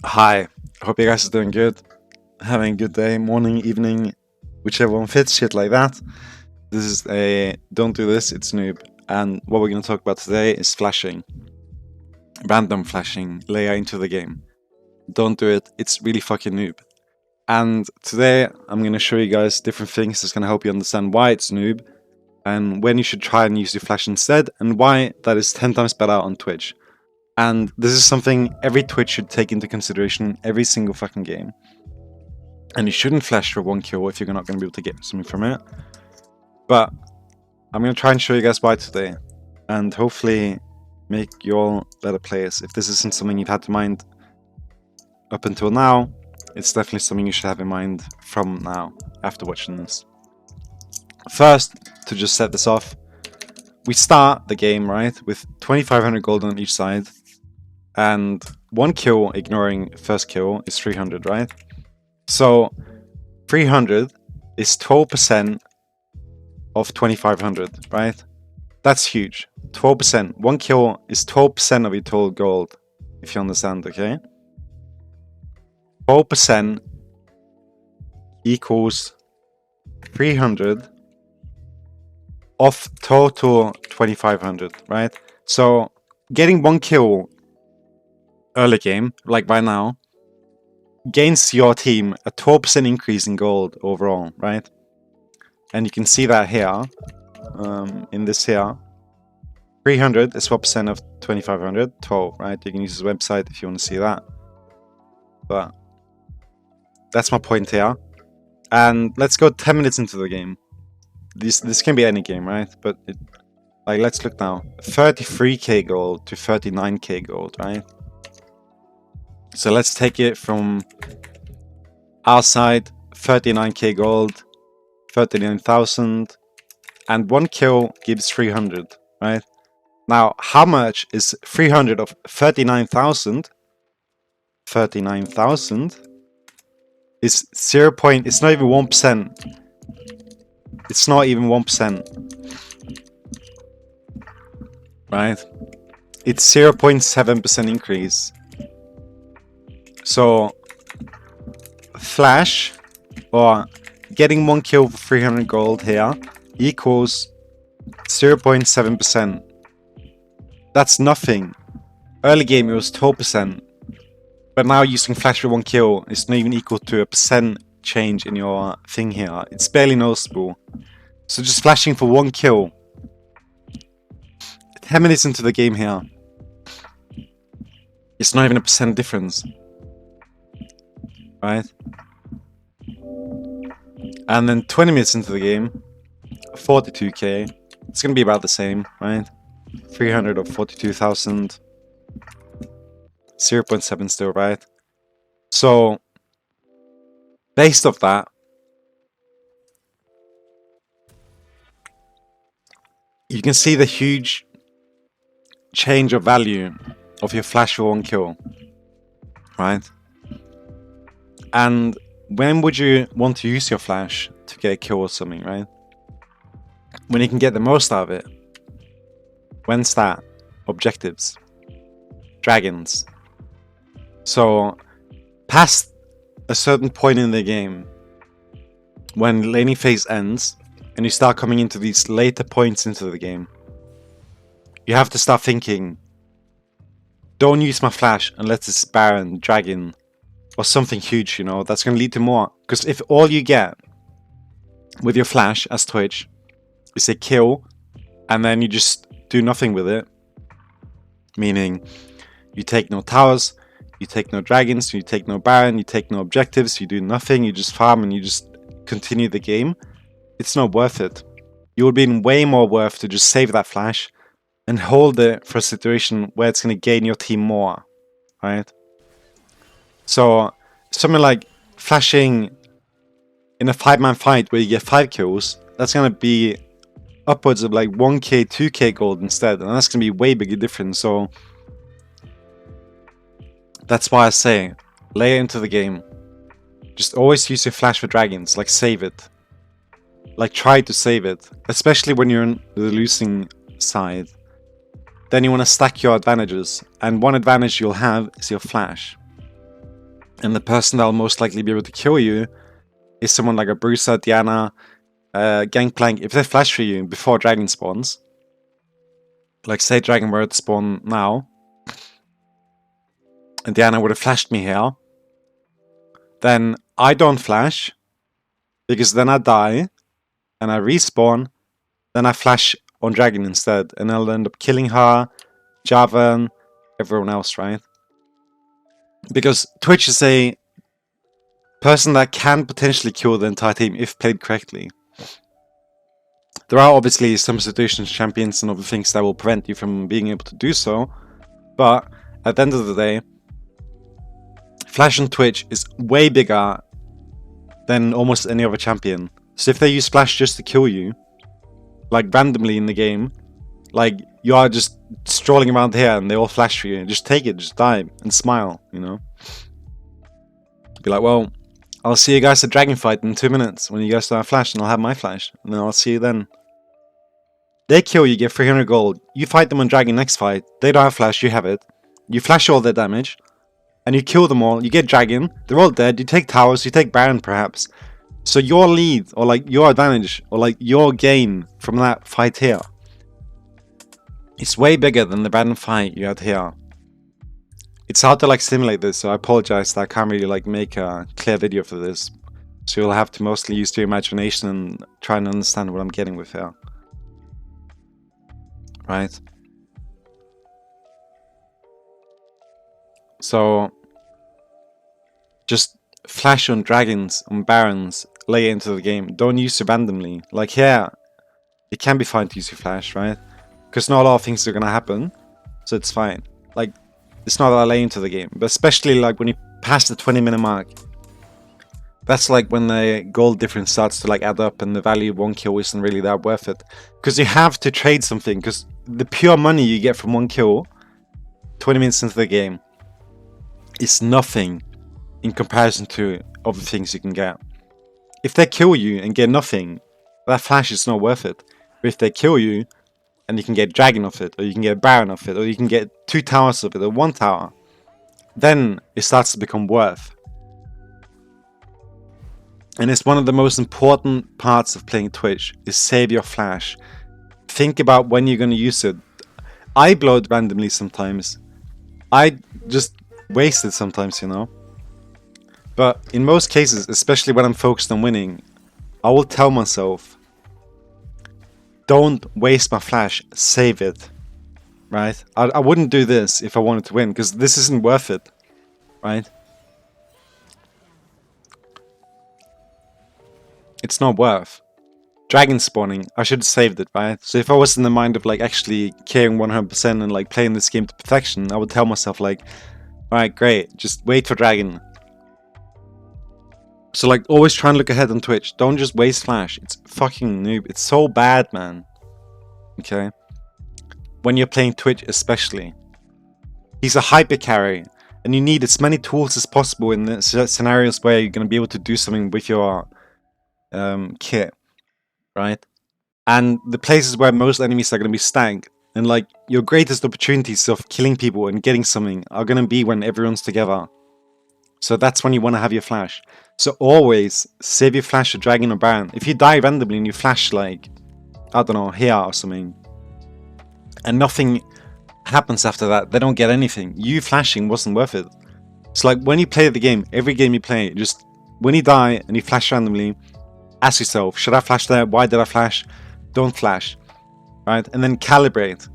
Hi, hope you guys are doing good, having a good day, morning, evening, whichever one fits, shit like that. This is a don't do this, it's noob. And what we're going to talk about today is flashing, random flashing, layer into the game. Don't do it, it's really fucking noob. And today I'm going to show you guys different things that's going to help you understand why it's noob and when you should try and use your flash instead and why that is 10 times better on Twitch. And this is something every Twitch should take into consideration every single fucking game. And you shouldn't flash for one kill if you're not going to be able to get something from it. But I'm going to try and show you guys why today, and hopefully make you all better players. If this isn't something you've had in mind up until now, it's definitely something you should have in mind from now, after watching this. First, to just set this off, we start the game, right, with 2500 gold on each side, and one kill, ignoring first kill, is 300, right? So 300 is 12% of 2500, right? That's huge. 12%. One kill is 12% of your total gold, if you understand, okay? 12% equals 300 of total 2500, right? So getting one kill early game, like right now, gains your team a 12% increase in gold overall, right? And you can see that here, in this here. 300 is 12% of 2500, 12, right? You can use his website if you want to see that. But that's my point here. And let's go 10 minutes into the game. This can be any game, right? But like, let's look now. 33k gold to 39k gold, right? So let's take it from our side. 39k gold, 39,000, and one kill gives 300, right? Now, how much is 300 of 39,000? 39,000 is 0. It's not even 1%. It's not even 1%. Right? It's 0.7% increase. So, flash, or getting one kill for 300 gold here, equals 0.7%. That's nothing. Early game it was 12%. But now using flash for one kill is not even equal to a percent change in your thing here. It's barely noticeable. So just flashing for one kill. 10 minutes into the game here. It's not even a percent difference. Right? And then 20 minutes into the game. 42k. It's going to be about the same, right? 300 or 42,000. 0.7 still, right? So, based off that, you can see the huge change of value of your flash for one kill, right? And when would you want to use your flash to get a kill or something, right? When you can get the most out of it. When's that? Objectives. Dragons. So, past a certain point in the game, when laning phase ends, and you start coming into these later points into the game, you have to start thinking, don't use my flash unless it's Baron, Dragon, or something huge, you know, that's going to lead to more. Because if all you get with your flash as Twitch is a kill, and then you just do nothing with it, meaning you take no towers, you take no dragons, you take no Baron, you take no objectives, you do nothing, you just farm and you just continue the game, it's not worth it. It would be way more worth to just save that flash and hold it for a situation where it's going to gain your team more, right? So, something like flashing in a 5-man fight where you get 5 kills, that's going to be upwards of like 1k, 2k gold instead, and that's going to be way bigger difference. So, that's why I say, layer into the game. Just always use your flash for dragons, like save it. Like try to save it, especially when you're on the losing side. Then you want to stack your advantages, and one advantage you'll have is your flash. And the person that'll most likely be able to kill you is someone like a Bruiser, Diana, Gangplank. If they flash for you before Dragon spawns, like say Dragon were to spawn now, and Diana would have flashed me here, then I don't flash, because then I die, and I respawn, then I flash on Dragon instead, and I'll end up killing her, Javan, everyone else, right? Because Twitch is a person that can potentially kill the entire team if played correctly. There are obviously some situations, champions, and other things that will prevent you from being able to do so, but at the end of the day, Flash on Twitch is way bigger than almost any other champion. So if they use Flash just to kill you, like randomly in the game, like you are just strolling around here and they all flash for you, just take it, just die and smile, you know? Be like, well, I'll see you guys at Dragon Fight in 2 minutes when you guys don't have Flash, and I'll have my Flash, and then I'll see you then. They kill you, get 300 gold. You fight them on Dragon next fight. They don't have Flash, you have it. You flash all their damage, and you kill them all. You get Dragon. They're all dead. You take towers. You take Baron, perhaps. So your lead, or like your advantage, or like your gain from that fight here, it's way bigger than the random fight you had here. It's hard to like simulate this, so I apologize that I can't really like make a clear video for this. So you'll have to mostly use your imagination and try and understand what I'm getting with here. Right? So just flash on dragons, on barons, lay into the game. Don't use it randomly. Like here, it can be fine to use your flash, right? Because not a lot of things are gonna happen, so it's fine. Like, it's not that I lay into the game, but especially like when you pass the 20-minute mark, that's like when the gold difference starts to like add up and the value of one kill isn't really that worth it. Because you have to trade something, because the pure money you get from one kill 20 minutes into the game is nothing in comparison to other things you can get. If they kill you and get nothing, that flash is not worth it. But if they kill you and you can get Dragon off it, or you can get Baron off it, or you can get 2 towers of it, or 1 tower, then it starts to become worth. And it's one of the most important parts of playing Twitch, is save your flash. Think about when you're going to use it. I blow it randomly sometimes. I just waste it sometimes, you know. But in most cases, especially when I'm focused on winning, I will tell myself, don't waste my flash, save it, right? I wouldn't do this if I wanted to win, because this isn't worth it, right? It's not worth. Dragon spawning, I should have saved it, right? So if I was in the mind of like actually caring 100% and like playing this game to perfection, I would tell myself like, alright, great, just wait for Dragon. So like, always try and look ahead on Twitch. Don't just waste flash. It's fucking noob. It's so bad, man. Okay? When you're playing Twitch especially. He's a hyper carry, and you need as many tools as possible in the scenarios where you're going to be able to do something with your kit. Right? And the places where most enemies are going to be stacked, and like, your greatest opportunities of killing people and getting something are going to be when everyone's together. So that's when you want to have your flash. So always save your flash to Dragon or Baron. If you die randomly and you flash like, I don't know, here or something, and nothing happens after that, they don't get anything. You flashing wasn't worth it. So like, when you play the game, every game you play, just when you die and you flash randomly, ask yourself, should I flash there? Why did I flash? Don't flash. Right? And then calibrate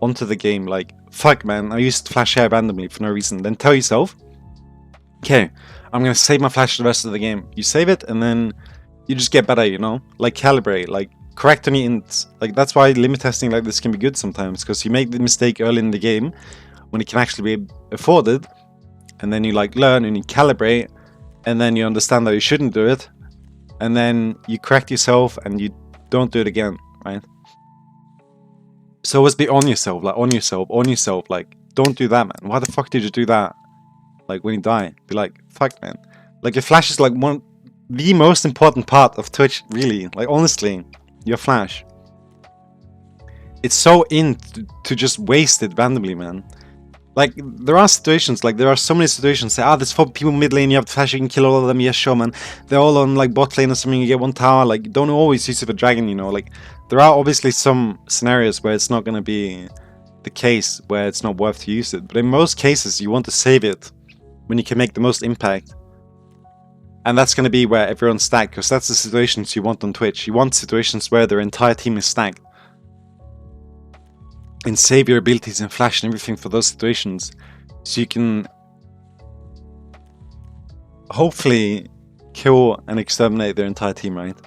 onto the game. Like, fuck man, I used to flash here randomly for no reason. Then tell yourself, okay, I'm going to save my flash the rest of the game. You save it, and then you just get better, you know? Like, calibrate, like, correct any ints. Like, that's why limit testing like this can be good sometimes, because you make the mistake early in the game, when it can actually be afforded, and then you, like, learn, and you calibrate, and then you understand that you shouldn't do it, and then you correct yourself, and you don't do it again, right? So always be on yourself, like, don't do that, man. Why the fuck did you do that? Like, when you die, be like, fuck, man. Like, your flash is like the most important part of Twitch, really. Like, honestly, your flash. It's so in to just waste it randomly, man. Like, there are situations, like, there are so many situations. Say, there's 4 people mid lane, you have the flash, you can kill all of them. Yes, sure, man. They're all on, like, bot lane or something, you get 1 tower. Like, don't always use it for dragon, you know? Like, there are obviously some scenarios where it's not going to be the case, where it's not worth to use it. But in most cases, you want to save it when you can make the most impact. And that's going to be where everyone's stacked, because that's the situations you want on Twitch. You want situations where their entire team is stacked. And save your abilities and flash and everything for those situations, so you can hopefully kill and exterminate their entire team, right?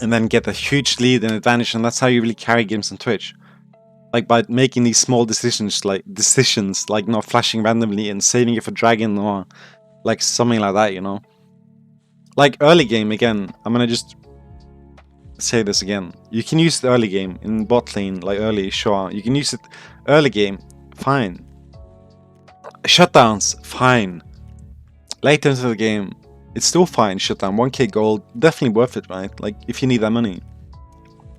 And then get a huge lead and advantage, and that's how you really carry games on Twitch. Like, by making these small decisions like not flashing randomly and saving it for dragon or like something like that, you know? Like early game, again, I'm gonna just say this again. You can use the early game in bot lane, like early, sure. You can use it early game, fine. Shutdowns, fine. Later into the game, it's still fine. Shutdown, 1k gold, definitely worth it, right? Like, if you need that money.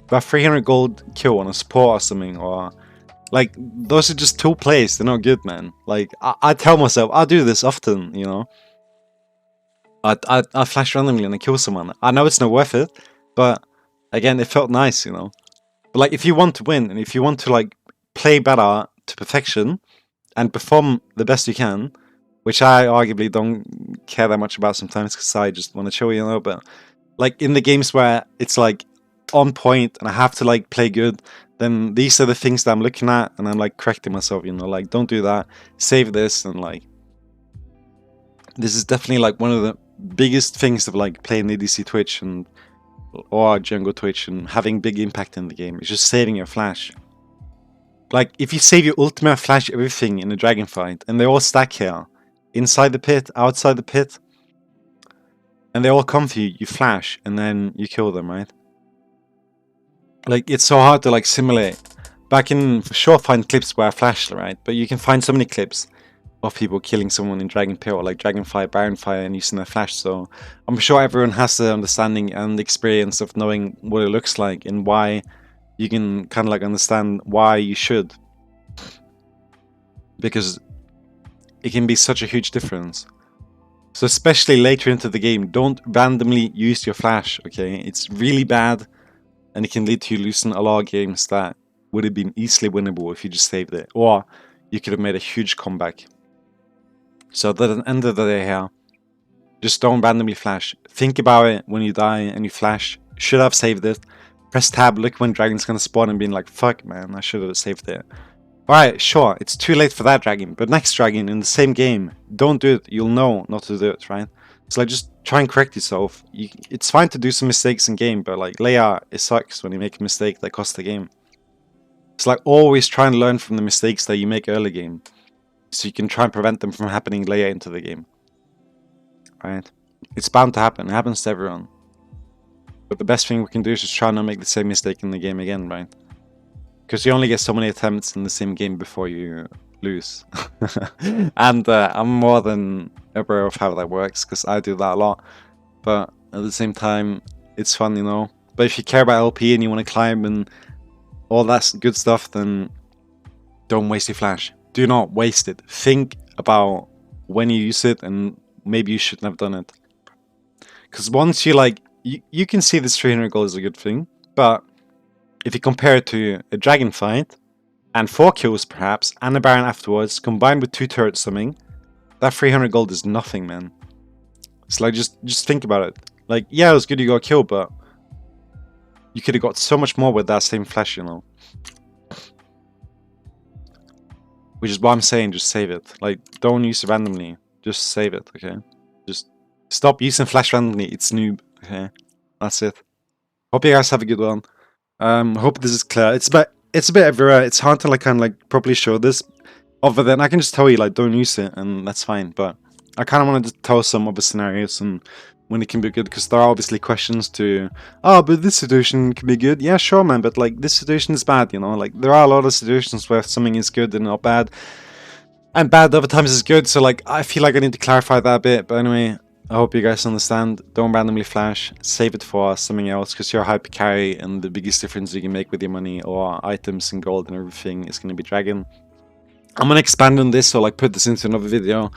But 300 gold kill on a support or something, or like, those are just 2 plays. They're not good, man. Like, I tell myself, I'll do this often, you know? I flash randomly and I kill someone. I know it's not worth it, but again, it felt nice, you know? But like, if you want to win, and if you want to like play better to perfection and perform the best you can, which I arguably don't care that much about sometimes because I just want to chill, you know, but like in the games where it's like on point and I have to like play good, then these are the things that I'm looking at and I'm like correcting myself, you know, like, don't do that, save this. And like, this is definitely like one of the biggest things of like playing ADC Twitch and or jungle Twitch and having big impact in the game. It's just saving your flash. Like, if you save your ultimate, flash, everything in a dragon fight, and they all stack here, inside the pit, outside the pit, and they all come for you, you flash, and then you kill them, right? Like, it's so hard to like simulate. Back in, for sure, find clips where I flashed, right? But you can find so many clips of people killing someone in Dragon Pit or like Dragonfire, Baronfire, and using their flash. So I'm sure everyone has the understanding and the experience of knowing what it looks like and why you can kind of like understand why you should, because it can be such a huge difference. So especially later into the game, don't randomly use your flash, okay? It's really bad, and it can lead to you losing a lot of games that would have been easily winnable if you just saved it, or you could have made a huge comeback. So at the end of the day here, just don't randomly flash. Think about it when you die and you flash. Should have saved it. Press tab, look when dragon's gonna spawn and being like, fuck man, I should have saved it. Alright, sure, it's too late for that dragon, but next dragon in the same game, don't do it. You'll know not to do it, right? So like, just try and correct yourself. It's fine to do some mistakes in game, but like, Leia, it sucks when you make a mistake that costs the game. It's like, always try and learn from the mistakes that you make early game, so you can try and prevent them from happening later into the game. Right? It's bound to happen. It happens to everyone. But the best thing we can do is just try not to make the same mistake in the game again, right? Because you only get so many attempts in the same game before you lose. And I'm more than aware of how that works, because I do that a lot. But at the same time, it's fun, you know? But if you care about LP and you want to climb and all that good stuff, then don't waste your flash. Do not waste it. Think about when you use it, and maybe you shouldn't have done it. Because once you like, you can see this 300 gold is a good thing, but if you compare it to a dragon fight, and 4 kills perhaps, and a baron afterwards, combined with 2 turrets something, that 300 gold is nothing, man. It's like, just think about it. Like, yeah, it was good you got a kill, but you could have got so much more with that same flash, you know. Which is why I'm saying, just save it. Like, don't use it randomly. Just save it, okay? Just stop using flash randomly. It's noob, okay? That's it. Hope you guys have a good one. Hope this is clear. It's a bit everywhere. It's hard to like kind of like properly show this. Other than I can just tell you like, don't use it, and that's fine. But I kind of wanted to tell some other scenarios and when it can be good, because there are obviously questions to, oh, but this situation can be good. Yeah, sure, man, but like, this situation is bad, you know? Like, there are a lot of situations where something is good and not bad, and bad other times is good. So like, I feel like I need to clarify that a bit. But anyway, I hope you guys understand. Don't randomly flash. Save it for something else, because you're a hyper carry, and the biggest difference you can make with your money or items and gold and everything is going to be dragon. I'm gonna expand on this or like put this into another video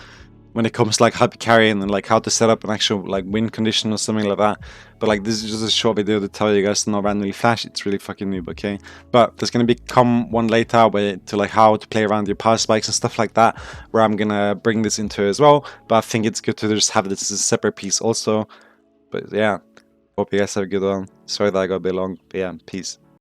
when it comes to like hyper carrying and like how to set up an actual like win condition or something like that. But like this is just a short video to tell you guys to not randomly flash. It's really fucking noob, okay? But there's gonna become one later where to like how to play around your power spikes and stuff like that, where I'm gonna bring this into as well. But I think it's good to just have this as a separate piece also. But yeah, hope you guys have a good one. Sorry that I got a bit long, but yeah, peace.